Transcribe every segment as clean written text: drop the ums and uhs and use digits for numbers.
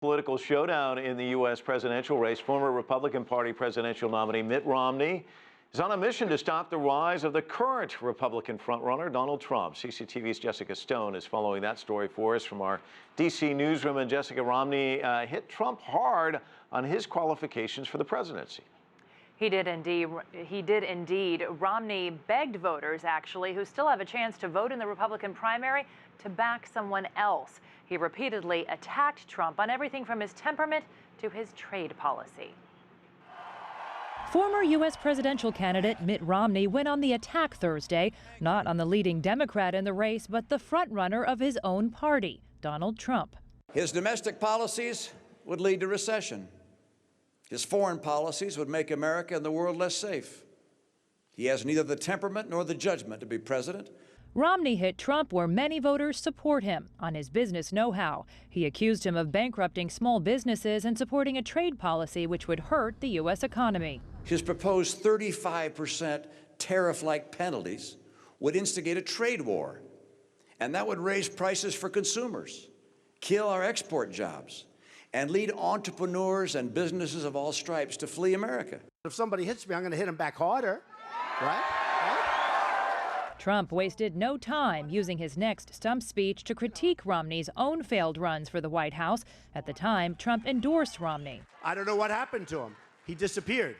Political showdown in the U.S. presidential race. Former Republican Party presidential nominee Mitt Romney is on a mission to stop the rise of the current Republican frontrunner, Donald Trump. CCTV's Jessica Stone is following that story for us from our D.C. newsroom. And Jessica, Romney hit Trump hard on his qualifications for the presidency. He did indeed. Romney begged voters, actually, who still have a chance to vote in the Republican primary, to back someone else. He repeatedly attacked Trump on everything from his temperament to his trade policy. Former U.S. presidential candidate Mitt Romney went on the attack Thursday, not on the leading Democrat in the race, but the frontrunner of his own party, Donald Trump. His domestic policies would lead to recession. His foreign policies would make America and the world less safe. He has neither the temperament nor the judgment to be president. Romney hit Trump where many voters support him, on his business know-how. He accused him of bankrupting small businesses and supporting a trade policy which would hurt the U.S. economy. His proposed 35% tariff-like penalties would instigate a trade war, and that would raise prices for consumers, kill our export jobs, and lead entrepreneurs and businesses of all stripes to flee America. If somebody hits me, I'm going to hit him back harder, right? Trump wasted no time using his next stump speech to critique Romney's own failed runs for the White House. At the time, Trump endorsed Romney. I don't know what happened to him. He disappeared.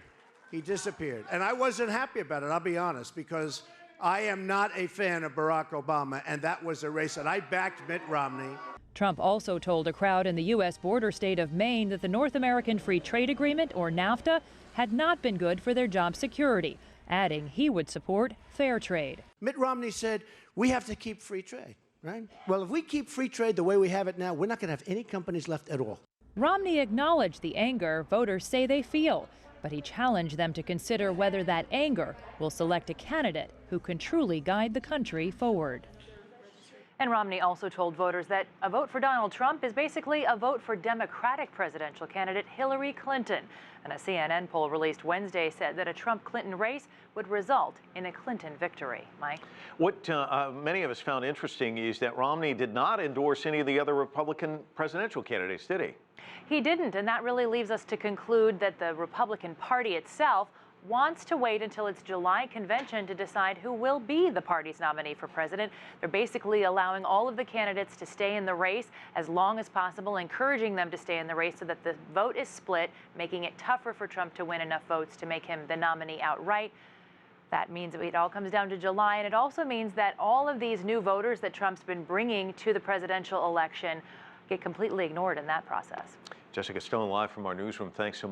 He disappeared. And I wasn't happy about it, I'll be honest, because I am not a fan of Barack Obama, and that was a race that I backed Mitt Romney. Trump also told a crowd in the U.S. border state of Maine that the North American Free Trade Agreement, or NAFTA, had not been good for their job security, adding he would support fair trade. Mitt Romney said, we have to keep free trade, right? Well, if we keep free trade the way we have it now, we're not going to have any companies left at all. Romney acknowledged the anger voters say they feel, but he challenged them to consider whether that anger will select a candidate who can truly guide the country forward. And Romney also told voters that a vote for Donald Trump is basically a vote for Democratic presidential candidate Hillary Clinton. And a CNN poll released Wednesday said that a Trump-Clinton race would result in a Clinton victory. Mike? What many of us found interesting is that Romney did not endorse any of the other Republican presidential candidates, did he? He didn't, and that really leaves us to conclude that the Republican Party itself wants to wait until its July convention to decide who will be the party's nominee for president. They're basically allowing all of the candidates to stay in the race as long as possible, encouraging them to stay in the race so that the vote is split, making it tougher for Trump to win enough votes to make him the nominee outright. That means it all comes down to July, and it also means that all of these new voters that Trump's been bringing to the presidential election get completely ignored in that process. Jessica Stone live from our newsroom. Thanks so much.